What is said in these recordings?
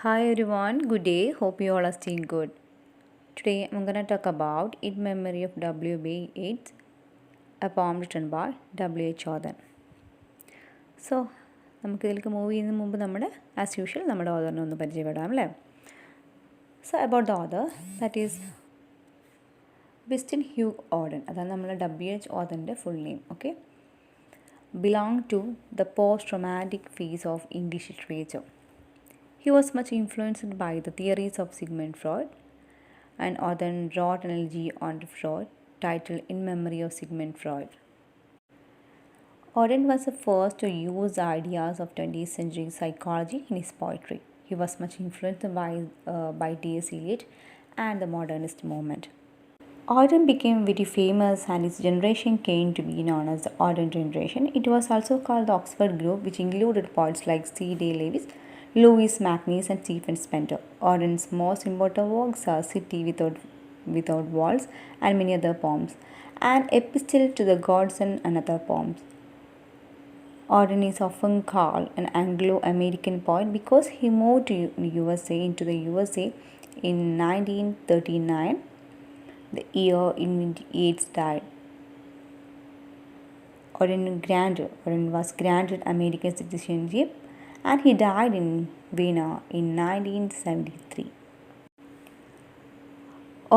Hi everyone, good day. Hope you all are staying good. Today I'm going to talk about In Memory of W.B. Yeats, a poem written by W.H. Auden. So നമുക്കിതിലേക്ക് move ചെയ്യുന്നതിന് മുമ്പ് as usual നമ്മുടെ ഓതറിനെ ഒന്ന് പരിചയപ്പെടാം അല്ലേ. So about the author that is Winston Hugh Auden. അതാണ് നമ്മുടെ W.H. ഓതറിൻ്റെ full name. Okay, belong to the post romantic phase of English literature. He was much influenced by the theories of Sigmund Freud, and Auden wrote an elegy on Freud titled In Memory of Sigmund Freud. Auden was the first to use the ideas of 20th century psychology in his poetry. He was much influenced by T.S. Eliot and the modernist movement. Auden became very famous and his generation came to be known as the Auden generation. It was also called the Oxford group, which included poets like C.D. Lewis, Louis Macnish and Stephen Spencer. Auden's most important works are City Without Walls and many other poems, and Epistle to the Gods and other poems. Auden is often called an Anglo-American poet because he moved to into the USA in 1939, the year in which Yeats died. Auden was granted American citizenship and he died in Vienna in 1973.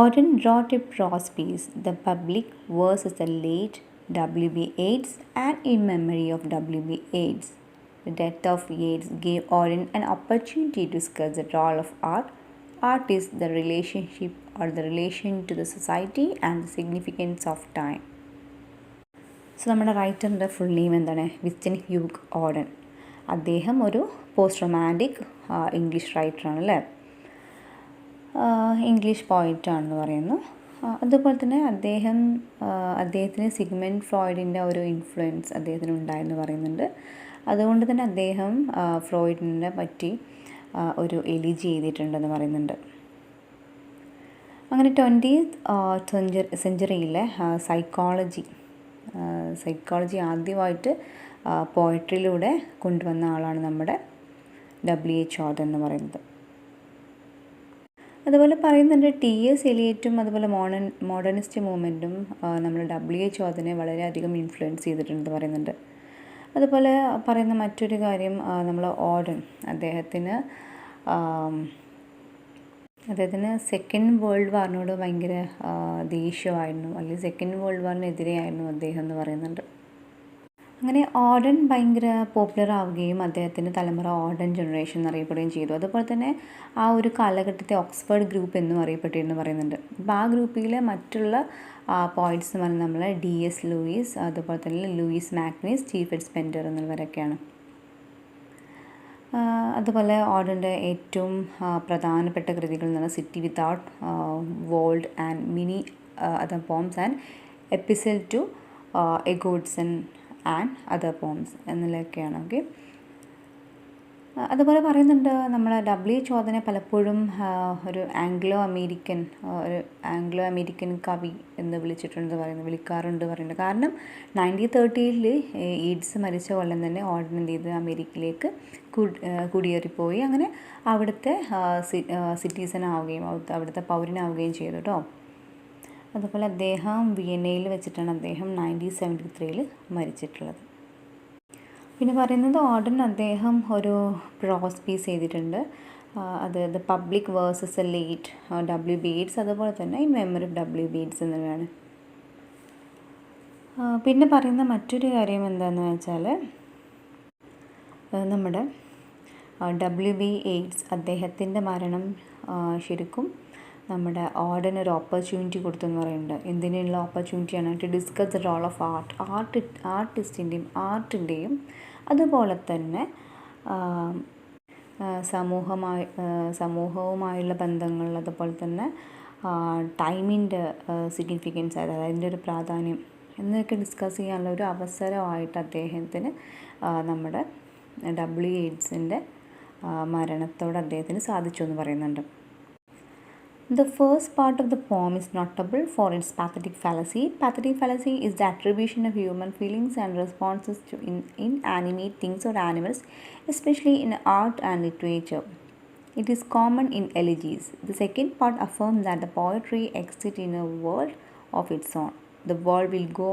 Auden wrote a prose piece, The Public versus the late W.B. Yeats, and In Memory of W.B. Yeats. The death of Yeats gave Auden an opportunity to discuss the role of art. Art is the relationship or the relation to the society and the significance of time. So നമ്മുടെ റൈറ്ററിൻ്റെ full name എന്താണ്? Winston Hugh Odean. അദ്ദേഹം ഒരു post romantic English റൈറ്ററാണ് അല്ലേ, English പോയിറ്റാണെന്ന് പറയുന്നു. അതുപോലെ തന്നെ അദ്ദേഹത്തിന് Sigmund ഫ്രോയിഡിൻ്റെ ഒരു ഇൻഫ്ലുവൻസ് അദ്ദേഹത്തിന് ഉണ്ടായെന്ന് പറയുന്നുണ്ട്. അതുകൊണ്ട് തന്നെ അദ്ദേഹം ഫ്രോയിഡിനെ പറ്റി ഒരു എലിജി എഴുതിയിട്ടുണ്ടെന്ന് പറയുന്നുണ്ട്. അങ്ങനെ 20th സെഞ്ചുറിയിലെ സൈക്കോളജി ആദ്യമായിട്ട് പോയട്രിയിലൂടെ കൊണ്ടുവന്ന ആളാണ് നമ്മുടെ W.H. ഓഡൻ എന്ന് പറയുന്നത്. അതുപോലെ പറയുന്നുണ്ട് T.S. എലിയറ്റും അതുപോലെ മോഡേണിസ്റ്റ് മൂവ്മെൻറ്റും നമ്മുടെ W.H. ഓഡനെ വളരെയധികം ഇൻഫ്ലുവൻസ് ചെയ്തിട്ടുണ്ടെന്ന് പറയുന്നുണ്ട്. അതുപോലെ പറയുന്ന മറ്റൊരു കാര്യം, നമ്മൾ ഓഡൻ അദ്ദേഹത്തിന് സെക്കൻഡ് വേൾഡ് വാറിനോട് ഭയങ്കര ദേഷ്യമായിരുന്നു, അല്ലെങ്കിൽ സെക്കൻഡ് വേൾഡ് വാറിനെതിരെയായിരുന്നു അദ്ദേഹം എന്ന് പറയുന്നുണ്ട്. അങ്ങനെ ഓഡൻ ഭയങ്കര പോപ്പുലർ ആവുകയും അദ്ദേഹത്തിൻ്റെ തലമുറ ഓഡൻ ജനറേഷൻ എന്നറിയപ്പെടുകയും ചെയ്തു. അതുപോലെ തന്നെ ആ ഒരു കാലഘട്ടത്തെ ഓക്സ്ഫോർഡ് ഗ്രൂപ്പ് എന്നും അറിയപ്പെട്ടിരുന്നു പറയുന്നുണ്ട്. അപ്പോൾ ആ ഗ്രൂപ്പിലെ മറ്റുള്ള പോയിറ്റ്സ് എന്ന് പറയുന്നത് നമ്മൾ D.S. ലൂയിസ്, അതുപോലെ തന്നെ ലൂയിസ് മാക്നീസ്, സ്റ്റീഫൻ സ്പെൻസർ എന്നിവരൊക്കെയാണ്. അതുപോലെ ഓഡൻ്റെ ഏറ്റവും പ്രധാനപ്പെട്ട കൃതികൾ എന്ന് പറഞ്ഞാൽ city without world and many other poems and epistle to a godson and other poems എന്നിലൊക്കെയാണ്. ഓക്കെ, അതുപോലെ പറയുന്നുണ്ട് നമ്മൾ W.H. ഓഡനെ പലപ്പോഴും ഒരു ആംഗ്ലോ അമേരിക്കൻ കവി എന്ന് വിളിക്കാറുണ്ട് പറയുന്നത്. കാരണം 1930 ഈഡ്സ് മരിച്ച കൊല്ലം തന്നെ ഓഡൻ എന്ത് ചെയ്ത് അമേരിക്കയിലേക്ക് കുടിയേറിപ്പോയി. അങ്ങനെ അവിടുത്തെ സിറ്റിസൺ ആവുകയും അവിടുത്തെ പൗരനാവുകയും ചെയ്തു കേട്ടോ. അതുപോലെ അദ്ദേഹം വിയന്നയിൽ വെച്ചിട്ടാണ് അദ്ദേഹം 1973 മരിച്ചിട്ടുള്ളത്. പിന്നെ പറയുന്നത് ഓഡൻ അദ്ദേഹം ഒരു പ്രോസ് പീസ് ചെയ്തിട്ടുണ്ട്, അത് the public versus A late W.B. Yeats, അതുപോലെ തന്നെ in memory of W.B. Yeats എന്നിവയാണ്. പിന്നെ പറയുന്ന മറ്റൊരു കാര്യം എന്താണെന്ന് വെച്ചാൽ നമ്മുടെ W.B. Yeats അദ്ദേഹത്തിൻ്റെ മരണം ശരിക്കും നമ്മുടെ ഓഡൻ ഒരു ഓപ്പർച്യൂണിറ്റി കൊടുത്തെന്ന് പറയുന്നുണ്ട്. എന്തിനുള്ള ഓപ്പർച്യൂണിറ്റിയാണ്? To discuss the role of ആർട്ടിൻ്റെയും അതുപോലെ തന്നെ സമൂഹവുമായുള്ള ബന്ധങ്ങൾ, അതുപോലെ തന്നെ ടൈമിൻ്റെ സിഗ്നിഫിക്കൻസ്, അതായത് അതിൻ്റെ ഒരു പ്രാധാന്യം എന്നൊക്കെ ഡിസ്കസ് ചെയ്യാനുള്ള ഒരു അവസരമായിട്ട് അദ്ദേഹത്തിന് നമ്മുടെ W.B. Yeatsൻ്റെ മരണത്തോടെ അദ്ദേഹത്തിന് സാധിച്ചു എന്ന് പറയുന്നുണ്ട്. The first part of the poem is notable for its pathetic fallacy. Pathetic fallacy is the attribution of human feelings and responses to inanimate things or animals, especially in art and literature. It is common in elegies. The second part affirms that the poetry exists in a world of its own. The world will go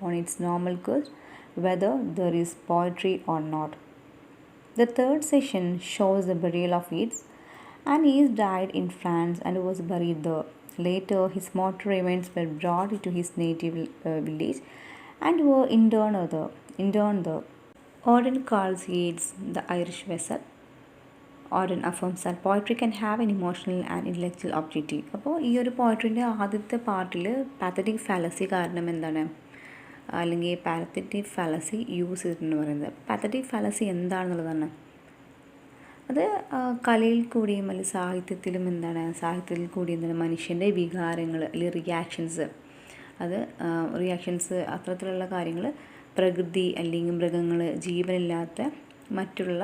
on its normal course, whether there is poetry or not. The third section shows the burial of Yeats. Anais died in France and was buried there. Later, his mortal remains were brought to his native village and were interned there. Auden calls Yeats the Irish vessel. Auden affirms that poetry can have an emotional and intellectual objective. അപ്പോൾ ഈ ഒരു പോയട്രീൻ്റെ ആദ്യത്തെ പാർട്ടിൽ pathetic fallacy കാരണം എന്താണ്, അല്ലെങ്കിൽ pathetic fallacy use ചെയ്തിട്ടുണ്ടെന്ന് പറയുന്നത്. പാത്തറ്റിക് ഫാലസി എന്താണെന്നുള്ളതാണ്. അത് കലയിൽ കൂടിയും അല്ലെങ്കിൽ സാഹിത്യത്തിൽ കൂടി എന്താണ് മനുഷ്യൻ്റെ വികാരങ്ങൾ അല്ലെങ്കിൽ റിയാക്ഷൻസ് അത്തരത്തിലുള്ള കാര്യങ്ങൾ പ്രകൃതി അല്ലെങ്കിൽ മൃഗങ്ങൾ, ജീവനില്ലാത്ത മറ്റുള്ള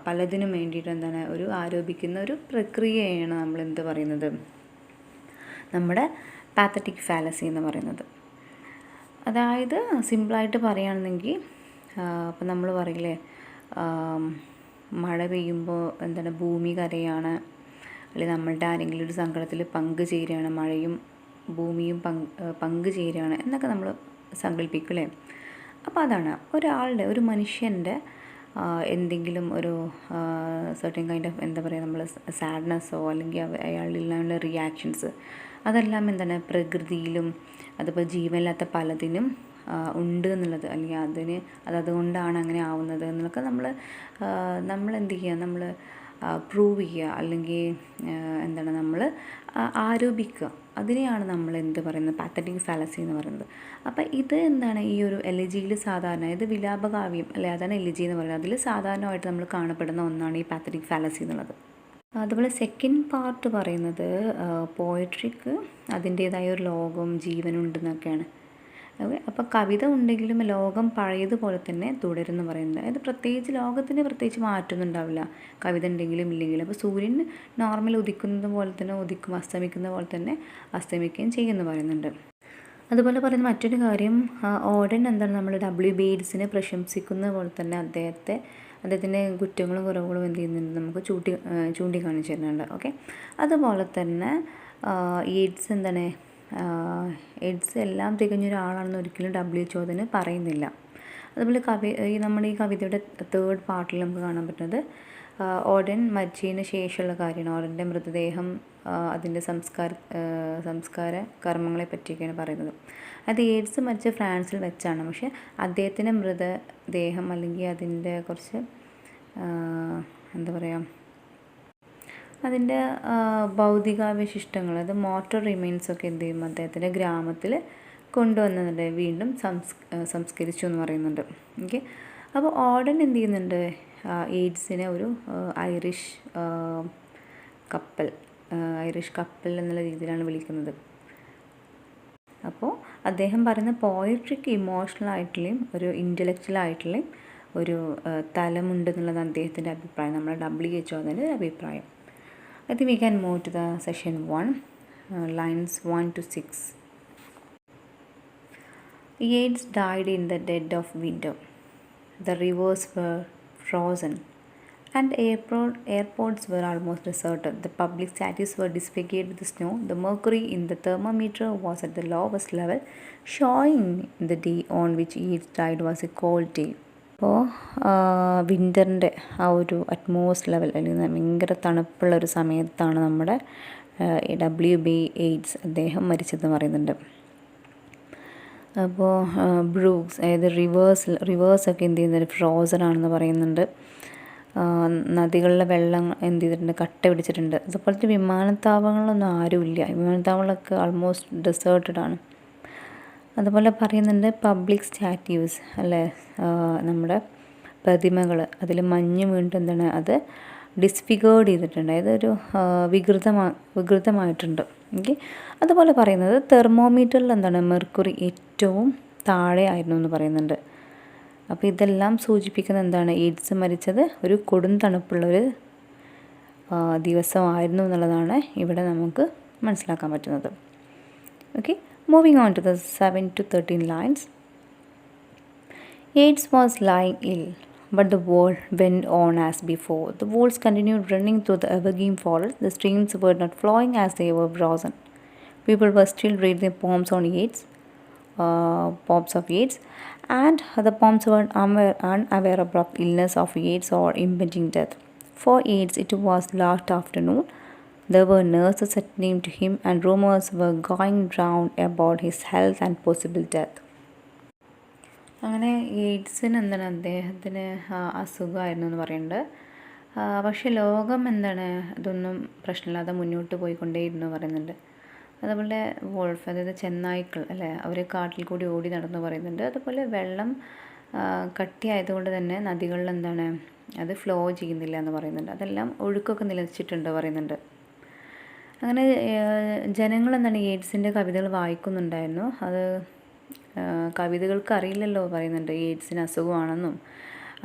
പലതിനും വേണ്ടിയിട്ട് എന്താണ് ഒരു ആരോപിക്കുന്ന ഒരു പ്രക്രിയയാണ് നമ്മൾ എന്ത് പറയുന്നത്, നമ്മുടെ പാത്തറ്റിക് ഫാലസി എന്ന് പറയുന്നത്. അതായത് സിമ്പിളായിട്ട് പറയുകയാണെന്നെങ്കിൽ അപ്പം നമ്മൾ പറയില്ലേ, മഴ പെയ്യുമ്പോൾ എന്താണ് ഭൂമി കരയാണ്, അല്ലെങ്കിൽ നമ്മളുടെ ആരെങ്കിലും ഒരു സങ്കടത്തിൽ പങ്കുചേരുകയാണ്, മഴയും ഭൂമിയും പങ്കുചേരുകയാണ് എന്നൊക്കെ നമ്മൾ സങ്കല്പിക്കില്ലേ. അപ്പോൾ അതാണ് ഒരു മനുഷ്യൻ്റെ എന്തെങ്കിലും ഒരു സർട്ടൻ കൈൻഡ് ഓഫ് എന്താ പറയുക, നമ്മൾ സാഡ്നെസ്സോ അല്ലെങ്കിൽ അയാളിലുള്ള റിയാക്ഷൻസ് അതെല്ലാം എന്താണ് പ്രകൃതിയിലും അതിപ്പോൾ ജീവനില്ലാത്ത പലതിനും ഉണ്ട് എന്നുള്ളത്, അല്ലെങ്കിൽ അതുകൊണ്ടാണ് അങ്ങനെ ആവുന്നത് എന്നൊക്കെ നമ്മൾ എന്ത് ചെയ്യുക, നമ്മൾ പ്രൂവ് ചെയ്യുക, അല്ലെങ്കിൽ എന്താണ് നമ്മൾ ആരോപിക്കുക. അതിനെയാണ് നമ്മൾ എന്ത് പറയുന്നത്, പാത്തറ്റിക് ഫാലസി എന്ന് പറയുന്നത്. അപ്പം ഇത് എന്താണ് ഈ ഒരു എലിജിയിൽ സാധാരണ, ഇത് വിലാപകാവ്യം അല്ലെ, അതാണ് എലിജി എന്ന് പറയുന്നത്. അതിൽ സാധാരണമായിട്ട് നമ്മൾ കാണപ്പെടുന്ന ഒന്നാണ് ഈ പാത്തറ്റിക് ഫാലസി എന്നുള്ളത്. അതുപോലെ സെക്കൻഡ് പാർട്ട് പറയുന്നത് പോയട്രിക്ക് അതിൻ്റേതായ ഒരു ലോകവും ജീവനുണ്ടെന്നൊക്കെയാണ്. അപ്പോൾ കവിത ഉണ്ടെങ്കിലും ലോകം പഴയതുപോലെ തന്നെ തുടരുമെന്ന് പറയുന്നത്. അതായത് പ്രത്യേകിച്ച് മാറ്റമൊന്നും ഉണ്ടാവില്ല കവിത ഉണ്ടെങ്കിലും ഇല്ലെങ്കിലും. അപ്പോൾ സൂര്യൻ നോർമൽ ഉദിക്കുന്നത് പോലെ തന്നെ ഉദിക്കും, അസ്തമിക്കുന്ന പോലെ തന്നെ അസ്തമിക്കുകയും ചെയ്യുമെന്ന് പറയുന്നുണ്ട്. അതുപോലെ പറയുന്ന മറ്റൊരു കാര്യം, ഓഡൻ എന്താണ് നമ്മൾ W.B. യേറ്റ്സിനെ പ്രശംസിക്കുന്ന പോലെ തന്നെ അദ്ദേഹത്തിൻ്റെ കുറ്റങ്ങളും കുറവുകളും എന്ത് ചെയ്യുന്നുണ്ട് നമുക്ക് ചൂണ്ടിക്കാണിച്ചു തരുന്നുണ്ട്. ഓക്കെ, അതുപോലെ തന്നെ യേറ്റ്സ് എന്താണ് യേറ്റ്സ് എല്ലാം തികഞ്ഞൊരാളാണെന്ന് ഒരിക്കലും WHO അതിന് പറയുന്നില്ല. അതുപോലെ നമ്മുടെ ഈ കവിതയുടെ തേർഡ് പാർട്ടിൽ നമുക്ക് കാണാൻ പറ്റുന്നത് ഓഡൻ മരിച്ചതിന് ശേഷമുള്ള കാര്യമാണ്. ഓഡൻ്റെ മൃതദേഹം അതിൻ്റെ സംസ്കാര കർമ്മങ്ങളെ പറ്റിയൊക്കെയാണ് പറയുന്നത്. അത് യേറ്റ്സ് മരിച്ച ഫ്രാൻസിൽ വെച്ചാണ്. പക്ഷേ അദ്ദേഹത്തിൻ്റെ മൃതദേഹം അല്ലെങ്കിൽ അതിൻ്റെ കുറച്ച് എന്താ പറയുക, അതിൻ്റെ ഭൗതികാവശിഷ്ടങ്ങൾ, അത് മോർട്ടൽ റിമെയിൻസൊക്കെ എന്ത് ചെയ്യും അദ്ദേഹത്തിൻ്റെ ഗ്രാമത്തിൽ കൊണ്ടുവന്നിട്ട് വീണ്ടും സംസ്കരിച്ചു എന്ന് പറയുന്നുണ്ട്. ഓക്കെ, അപ്പോൾ ഓഡൻ എന്ത് ചെയ്യുന്നുണ്ട്, യേറ്റ്സിനെ ഒരു ഐറിഷ് കപ്പൽ എന്നുള്ള രീതിയിലാണ് വിളിക്കുന്നത്. അപ്പോൾ അദ്ദേഹം പറയുന്ന പോയട്രിക്ക് ഇമോഷണലായിട്ടുള്ളയും ഒരു ഇൻ്റലക്ച്വലായിട്ടുള്ളയും ഒരു തലമുണ്ടെന്നുള്ളത് അദ്ദേഹത്തിൻ്റെ അഭിപ്രായം. നമ്മുടെ WHO അതിൻ്റെ അഭിപ്രായം. I think we can move to the session 1, lines 1 to 6. Yeats died in the dead of winter. The rivers were frozen and airports were almost deserted. The public statues were disfigured with snow. The mercury in the thermometer was at the lowest level, showing the day on which Yeats died was a cold day. അപ്പോൾ വിൻ്ററിൻ്റെ ആ ഒരു utmost level അല്ലെങ്കിൽ ഭയങ്കര തണുപ്പുള്ള ഒരു സമയത്താണ് നമ്മുടെ W.B. Yeats അദ്ദേഹം മരിച്ചതെന്ന് പറയുന്നുണ്ട്. അപ്പോൾ ബ്രൂക്സ്, അതായത് റിവേഴ്സൊക്കെ എന്ത് ചെയ്യുന്നത് ഫ്രോസൺ ആണെന്ന് പറയുന്നുണ്ട്. നദികളിലെ വെള്ളം എന്ത് ചെയ്തിട്ടുണ്ട്, കട്ട പിടിച്ചിട്ടുണ്ട്. അതുപോലത്തെ വിമാനത്താവളങ്ങളൊന്നും ആരുമില്ല, വിമാനത്താവളങ്ങളൊക്കെ ആൾമോസ്റ്റ് ഡെസേർട്ടഡ് ആണ്. അതുപോലെ പറയുന്നുണ്ട് പബ്ലിക് സ്റ്റാറ്റ്യൂസ് അല്ലേ, നമ്മുടെ പ്രതിമകൾ അതിൽ മഞ്ഞ് വീണ്ടും എന്താണ് അത് ഡിസ്ഫിഗേർഡ് ചെയ്തിട്ടുണ്ട്, അതായത് ഒരു വികൃതമായിട്ടുണ്ട്. ഓക്കെ, അതുപോലെ പറയുന്നത് തെർമോമീറ്ററിൽ എന്താണ് മെർക്കുറി ഏറ്റവും താഴെ ആയിരുന്നു എന്ന് പറയുന്നുണ്ട്. അപ്പോൾ ഇതെല്ലാം സൂചിപ്പിക്കുന്നത് എന്താണ്, യേറ്റ്സ് മരിച്ചത് ഒരു കൊടും തണുപ്പുള്ളൊരു ദിവസമായിരുന്നു എന്നുള്ളതാണ് ഇവിടെ നമുക്ക് മനസ്സിലാക്കാൻ പറ്റുന്നത്. Okay, moving on to the 7 to 13 lines. Yeats was lying ill, but the world went on as before. The wolves continued running through the evergreen forest. The streams were not flowing as they were frozen. People were still reading poems on Yeats, poems of Yeats, and the poems were unaware of illness of Yeats or impending death. For Yeats, it was last afternoon. There were nurses attending to him, and rumors were going round about his health and possible death. അങ്ങനെ എയ്ഡ്സിന് എന്താണ് അദ്ദേഹത്തിന് അസുഖമായിരുന്നു എന്ന് പറയുന്നുണ്ട്. പക്ഷേ ലോകം എന്താണ് ഇതൊന്നും പ്രശ്നമില്ലാതെ മുന്നോട്ട് പോയിക്കൊണ്ടേയിരുന്നു പറയുന്നുണ്ട്. അതുപോലെ വോൾഫ്, അതായത് ചെന്നായ്ക്കൾ അല്ലേ, അവർ കാട്ടിൽ കൂടി ഓടി നടന്നു പറയുന്നുണ്ട്. അതുപോലെ വെള്ളം കട്ടിയായതുകൊണ്ട് തന്നെ നദികളിൽ എന്താണ് അത് ഫ്ലോ ചെയ്യുന്നില്ല എന്ന് പറയുന്നുണ്ട്. അതെല്ലാം ഒഴുക്കൊക്കെ നിലച്ചിട്ടുണ്ട് പറയുന്നുണ്ട്. അങ്ങനെ ജനങ്ങൾ എന്താണ് എയ്ഡ്സിൻ്റെ കവിതകൾ വായിക്കുന്നുണ്ടായിരുന്നു. അത് കവിതകൾക്ക് അറിയില്ലല്ലോ പറയുന്നുണ്ട് എയ്ഡ്സിന് അസുഖമാണെന്നും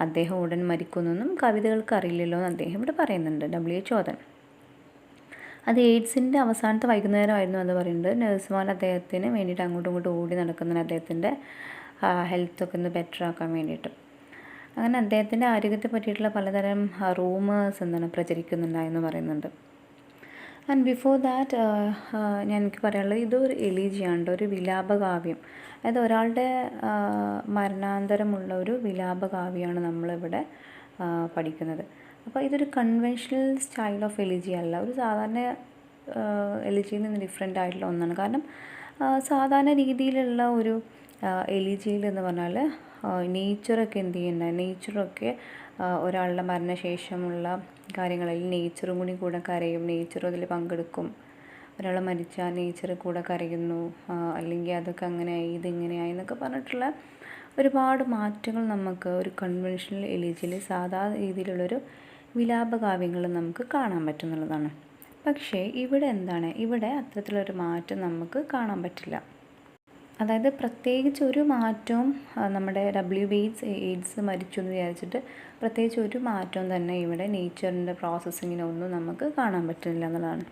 അദ്ദേഹം ഉടൻ മരിക്കുന്നെന്നും കവിതകൾക്ക് അറിയില്ലല്ലോ എന്ന് അദ്ദേഹം ഇവിടെ പറയുന്നുണ്ട്. W.H. ഓതൻ. അത് എയ്ഡ്സിൻ്റെ അവസാനത്തെ വൈകുന്നേരമായിരുന്നു എന്ന് പറയുന്നുണ്ട്. നഴ്സുമാർ അദ്ദേഹത്തിന് വേണ്ടിയിട്ട് അങ്ങോട്ടും ഇങ്ങോട്ടും ഓടി നടക്കുന്നതിന് അദ്ദേഹത്തിൻ്റെ ഹെൽത്തൊക്കെ ഒന്ന് ബെറ്റർ ആക്കാൻ വേണ്ടിയിട്ട്. അങ്ങനെ അദ്ദേഹത്തിൻ്റെ ആരോഗ്യത്തെ പറ്റിയിട്ടുള്ള പലതരം റൂമേഴ്സ് എന്താണ് പ്രചരിക്കുന്നുണ്ടായെന്ന് പറയുന്നുണ്ട്. ആൻഡ് ബിഫോർ ദാറ്റ് ഞാൻ എനിക്ക് പറയാനുള്ളത് ഇതൊരു എലീജിയാണ്, ഒരു വിലാപകാവ്യം. അതായത് ഒരാളുടെ മരണാന്തരമുള്ള ഒരു വിലാപകാവ്യമാണ് നമ്മളിവിടെ പഠിക്കുന്നത്. അപ്പോൾ ഇതൊരു കൺവെൻഷണൽ സ്റ്റൈൽ ഓഫ് എലിജി അല്ല, ഒരു സാധാരണ എലിജിയിൽ നിന്ന് ഡിഫറെൻ്റ് ആയിട്ടുള്ള ഒന്നാണ്. കാരണം സാധാരണ രീതിയിലുള്ള ഒരു എലിജിയിൽ എന്ന് പറഞ്ഞാൽ നേച്ചറൊക്കെ എന്ത് ചെയ്യണ്ട, നേച്ചറൊക്കെ ഒരാളുടെ മരണശേഷമുള്ള കാര്യങ്ങളിൽ നേച്ചറും കൂടെ കരയും, നേച്ചറും അതിൽ പങ്കെടുക്കും. ഒരാൾ മരിച്ചാൽ നേച്ചർ കൂടെ കരയുന്നു, അല്ലെങ്കിൽ അതൊക്കെ അങ്ങനെയായി ഇതിങ്ങനെയായി എന്നൊക്കെ പറഞ്ഞിട്ടുള്ള ഒരുപാട് മാറ്റങ്ങൾ നമുക്ക് ഒരു കൺവെൻഷണൽ എലിജിയിൽ സാധാരണ രീതിയിലുള്ളൊരു വിലാപകാവ്യങ്ങൾ നമുക്ക് കാണാൻ പറ്റുന്നുള്ളതാണ്. പക്ഷേ ഇവിടെ എന്താണ്, ഇവിടെ അത്തരത്തിലൊരു മാറ്റം നമുക്ക് കാണാൻ പറ്റില്ല. അതായത് പ്രത്യേകിച്ച് ഒരു മാറ്റവും നമ്മുടെ എയ്ഡ്സ് മരിച്ചു എന്ന് വിചാരിച്ചിട്ട് പ്രത്യേകിച്ച് ഒരു മാറ്റവും തന്നെ ഇവിടെ നേച്ചറിൻ്റെ പ്രോസസ്സിങ്ങിനൊന്നും നമുക്ക് കാണാൻ പറ്റുന്നില്ല എന്നുള്ളതാണ്.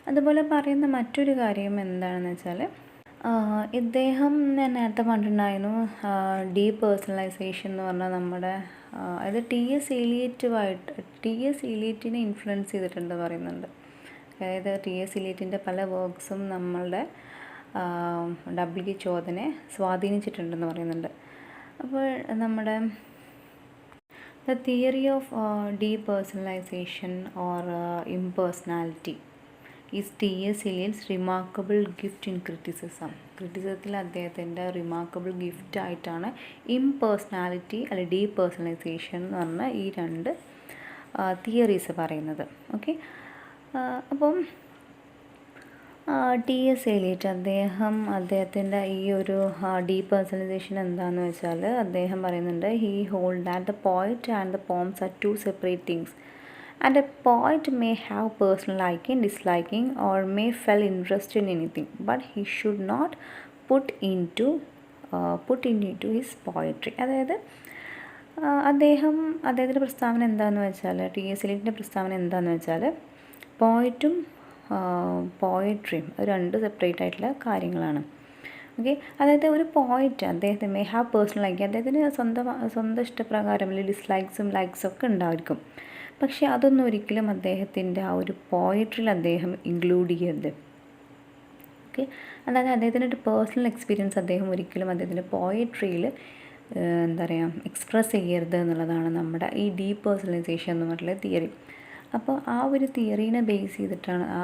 അതുപോലെ പറയുന്ന മറ്റൊരു കാര്യം എന്താണെന്ന് വെച്ചാൽ ഇദ്ദേഹം ഞാൻ നേരത്തെ പറഞ്ഞിട്ടുണ്ടായിരുന്നു ഡീപേഴ്സണലൈസേഷൻ എന്ന് പറഞ്ഞാൽ നമ്മുടെ അതായത് T.S. എലിയറ്റിനെ ഇൻഫ്ലുവൻസ് ചെയ്തിട്ടുണ്ട് പറയുന്നുണ്ട്. അതായത് T.S. എലിയറ്റിൻ്റെ പല വർക്ക്സും നമ്മളുടെ W.H. ഓതനെ സ്വാധീനിച്ചിട്ടുണ്ടെന്ന് പറയുന്നുണ്ട്. അപ്പോൾ നമ്മുടെ the theory of depersonalisation or impersonality is T.S. Eliot's remarkable gift in ക്രിറ്റിസിസത്തിൽ അദ്ദേഹത്തിൻ്റെ റിമാർക്കബിൾ ഗിഫ്റ്റായിട്ടാണ് ഇംപേഴ്സണാലിറ്റി അല്ലെ ഡീപേഴ്സണലൈസേഷൻ എന്ന് പറഞ്ഞ ഈ രണ്ട് തിയറീസ് പറയുന്നത്. ഓക്കെ, അപ്പം T.S. എലിയറ്റ് അദ്ദേഹത്തിൻ്റെ ഈ ഒരു ഡീപേഴ്സണലൈസേഷൻ എന്താണെന്ന് വെച്ചാൽ അദ്ദേഹം പറയുന്നുണ്ട് he hold that the poet and the poems are two separate things and a poet may have personal liking, disliking or may feel interest in anything, but he should not put into his poetry. അതായത് അദ്ദേഹത്തിൻ്റെ പ്രസ്താവന എന്താണെന്ന് വെച്ചാൽ T.S. എലിയറ്റിൻ്റെ പ്രസ്താവന എന്താണെന്ന് വെച്ചാൽ പോയറ്റും പോയട്രിയും രണ്ട് separate ആയിട്ടുള്ള കാര്യങ്ങളാണ്. ഓക്കെ, അതായത് ഒരു പോയിറ്റ് അദ്ദേഹത്തിന് മേ ഹാവ് പേഴ്സണൽ ലൈക്ക്, അദ്ദേഹത്തിന് സ്വന്തം ഇഷ്ടപ്രകാരം അല്ലെങ്കിൽ ഡിസ്ലൈക്സും ലൈക്സും ഒക്കെ ഉണ്ടായിരിക്കും. പക്ഷേ അതൊന്നും ഒരിക്കലും അദ്ദേഹത്തിൻ്റെ ആ ഒരു പോയട്രിയിൽ അദ്ദേഹം ഇൻക്ലൂഡ് ചെയ്യരുത്. ഓക്കെ, അതായത് അദ്ദേഹത്തിൻ്റെ ഒരു പേഴ്സണൽ എക്സ്പീരിയൻസ് അദ്ദേഹം ഒരിക്കലും അദ്ദേഹത്തിൻ്റെ പോയട്രിയിൽ എന്താ പറയുക എക്സ്പ്രസ് ചെയ്യരുത് എന്നുള്ളതാണ് നമ്മുടെ ഈ ഡീപേഴ്സണലൈസേഷൻ എന്ന് പറഞ്ഞിട്ടുള്ള തിയറി. അപ്പോൾ ആ ഒരു തിയറീനെ ബേസ് ചെയ്തിട്ടാണ് ആ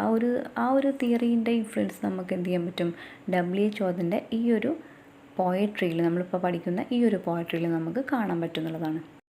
ഒരു തിയറീൻ്റെ ഇൻഫ്ലുവൻസ് നമുക്ക് എന്ത് ചെയ്യാൻ പറ്റും, W.H. ഓതൻ്റെ ഈ ഒരു പോയട്രിയിൽ നമ്മളിപ്പോൾ പഠിക്കുന്ന ഈ ഒരു പോയട്രിയിൽ നമുക്ക് കാണാൻ പറ്റുന്നുള്ളതാണ്.